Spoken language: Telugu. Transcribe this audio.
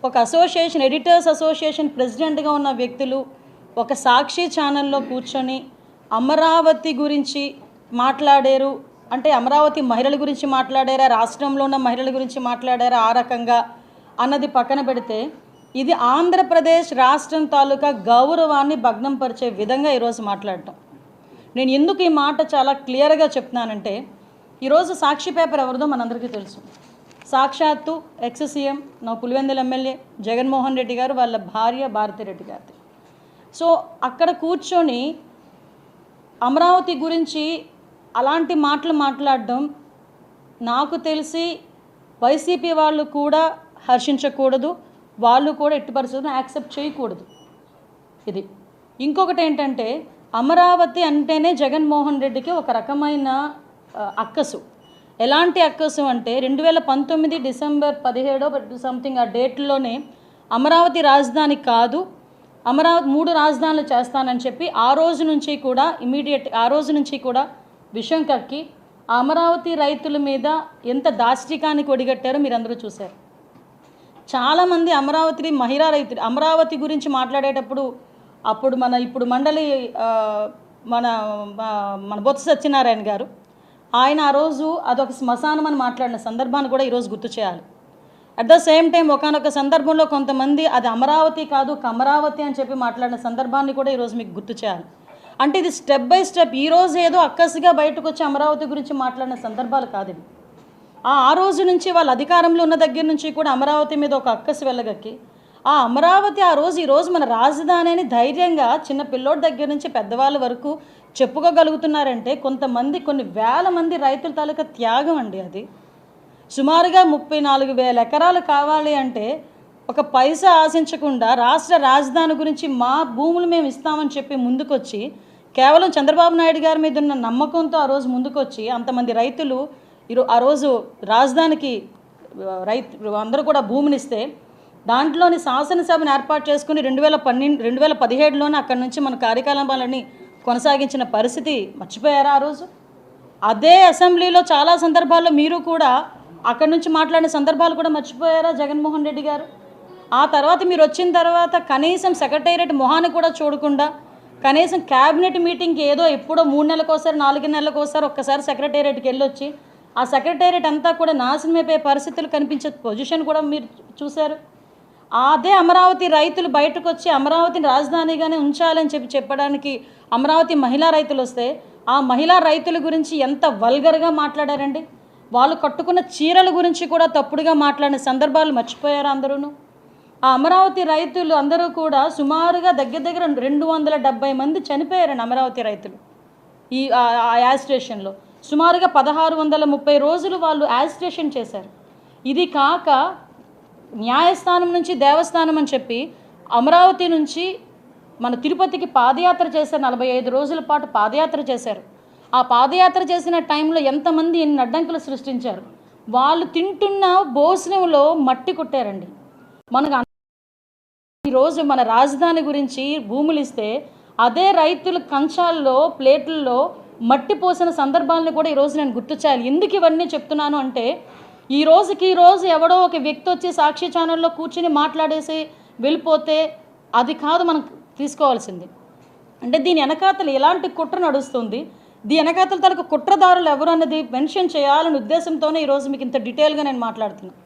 ఒక అసోసియేషన్ ఎడిటర్స్ అసోసియేషన్ ప్రెసిడెంట్గా ఉన్న వ్యక్తులు ఒక సాక్షి ఛానల్లో కూర్చొని అమరావతి గురించి మాట్లాడారు అంటే అమరావతి మహిళల గురించి మాట్లాడారా, రాష్ట్రంలో ఉన్న మహిళల గురించి మాట్లాడారా ఆ రకంగా అన్నది పక్కన పెడితే ఇది ఆంధ్రప్రదేశ్ రాష్ట్రం తాలూకా గౌరవాన్ని భగ్నం పరిచే విధంగా ఈరోజు మాట్లాడటం. నేను ఎందుకు ఈ మాట చాలా క్లియర్గా చెప్తున్నానంటే ఈరోజు సాక్షి పేపర్ ఎవరిదో మనందరికీ తెలుసు. సాక్షాత్తు ఎక్స్ సీఎం నా పులివెందుల ఎమ్మెల్యే జగన్మోహన్ రెడ్డి గారు వాళ్ళ భార్య భారతిరెడ్డి గారిది. సో అక్కడ కూర్చొని అమరావతి గురించి అలాంటి మాటలు మాట్లాడడం నాకు తెలిసి వైసీపీ వాళ్ళు కూడా హర్షించకూడదు, వాళ్ళు కూడా ఎట్టి పరిస్థితులను యాక్సెప్ట్ చేయకూడదు. ఇది ఇంకొకటి ఏంటంటే అమరావతి అంటేనే జగన్మోహన్ రెడ్డికి ఒక రకమైన అక్కసు. ఎలాంటి అక్కసు అంటే 2019 డిసెంబర్ 17 సంథింగ్ ఆ డేట్లోనే అమరావతి రాజధాని కాదు, అమరావతి 3 రాజధానులు చేస్తానని చెప్పి ఆ రోజు నుంచి కూడా విషయం కక్కి ఆ అమరావతి రైతుల మీద ఎంత దాష్టికానికి ఒడిగట్టారో మీరు అందరూ చూశారు. చాలామంది మహిళా రైతులు అమరావతి గురించి మాట్లాడేటప్పుడు ఇప్పుడు మండలి మన బొత్స సత్యనారాయణ గారు ఆయన ఆ రోజు అదొక శ్మశానం అని మాట్లాడిన సందర్భాన్ని కూడా ఈరోజు గుర్తు చేయాలి. అట్ ద సేమ్ టైం ఒకానొక సందర్భంలో కొంతమంది అది అమరావతి కాదు కమరావతి అని చెప్పి మాట్లాడిన సందర్భాన్ని కూడా ఈరోజు మీకు గుర్తు చేయాలి. అంటే ఇది స్టెప్ బై స్టెప్ ఈరోజు ఏదో అక్కసిగా బయటకు వచ్చి అమరావతి గురించి మాట్లాడిన సందర్భాలు కాదు ఇవి. ఆ రోజు నుంచి వాళ్ళ అధికారంలో ఉన్న దగ్గర నుంచి కూడా అమరావతి మీద ఒక అక్కసి వెళ్ళగక్కి ఆ అమరావతి ఈరోజు మన రాజధాని అని ధైర్యంగా చిన్న పిల్లోడి దగ్గర నుంచి పెద్దవాళ్ళ వరకు చెప్పుకోగలుగుతున్నారంటే కొన్ని వేల మంది రైతుల తాలూకా త్యాగం అండి. అది సుమారుగా 34,000 ఎకరాలు కావాలి అంటే ఒక పైసా ఆశించకుండా రాష్ట్ర రాజధాని గురించి మా భూములు మేము ఇస్తామని చెప్పి ముందుకొచ్చి కేవలం చంద్రబాబు నాయుడు గారి మీద ఉన్న నమ్మకంతో ఆ రోజు ముందుకొచ్చి అంతమంది రైతులు ఆ రోజు రాజధానికి అందరూ కూడా భూమినిస్తే దాంట్లోని శాసనసభను ఏర్పాటు చేసుకుని 2017లోనే అక్కడి నుంచి మన కార్యకలాపాలని కొనసాగించిన పరిస్థితి మర్చిపోయారా ఆ రోజు? అదే అసెంబ్లీలో చాలా సందర్భాల్లో మీరు కూడా అక్కడి నుంచి మాట్లాడిన సందర్భాలు కూడా మర్చిపోయారా జగన్మోహన్ రెడ్డి గారు? ఆ తర్వాత మీరు వచ్చిన తర్వాత కనీసం సెక్రటేరియట్ మొహాన్ని కూడా చూడకుండా కనీసం క్యాబినెట్ మీటింగ్కి ఎప్పుడో 3 నెలలకోసారి 4 నెలలకోసారి ఒక్కసారి సెక్రటేరియట్కి వెళ్ళొచ్చి ఆ సెక్రటేరియట్ అంతా కూడా నాశనమైపోయే పరిస్థితులు కనిపించే పొజిషన్ కూడా మీరు చూశారు. అదే అమరావతి రైతులు బయటకు వచ్చి అమరావతిని రాజధానిగానే ఉంచాలని చెప్పడానికి అమరావతి మహిళా రైతులు వస్తే ఆ మహిళా రైతుల గురించి ఎంత వల్గర్గా మాట్లాడారండి. వాళ్ళు కట్టుకున్న చీరల గురించి కూడా తప్పుడుగా మాట్లాడిన సందర్భాలు మర్చిపోయారు అందరూ. ఆ అమరావతి రైతులు అందరూ కూడా సుమారుగా దగ్గర 270 మంది చనిపోయారండి అమరావతి రైతులు ఈ యాజిటేషన్లో. సుమారుగా 1630 రోజులు వాళ్ళు యాజిటేషన్ చేశారు. ఇది కాక న్యాయస్థానం నుంచి దేవస్థానం అని చెప్పి అమరావతి నుంచి మన తిరుపతికి పాదయాత్ర చేశారు. 45 రోజుల పాటు పాదయాత్ర చేశారు. ఆ పాదయాత్ర చేసిన టైంలో ఎంతమంది ఎన్ని అడ్డంకులు సృష్టించారు. వాళ్ళు తింటున్న భోజనంలో మట్టి కొట్టారండి. మనకు ఈరోజు మన రాజధాని గురించి భూములు ఇస్తే అదే రైతుల కంచాల్లో ప్లేట్లలో మట్టి పోసిన సందర్భాలను కూడా ఈరోజు నేను గుర్తు చేయాలి. ఎందుకు ఇవన్నీ చెప్తున్నాను అంటే ఈ రోజు ఎవడో ఒక వ్యక్తి వచ్చి సాక్షి ఛానల్లో కూర్చుని మాట్లాడేసి వెళ్ళిపోతే అది కాదు మనం తీసుకోవాల్సింది. అంటే దీని వెనకాతలు ఎలాంటి కుట్ర నడుస్తుంది, దీని వెనకాతల తనకు కుట్రదారులు ఎవరు అన్నది మెన్షన్ చేయాలనే ఉద్దేశంతోనే ఈరోజు మీకు ఇంత డీటెయిల్గా నేను మాట్లాడుతున్నాను.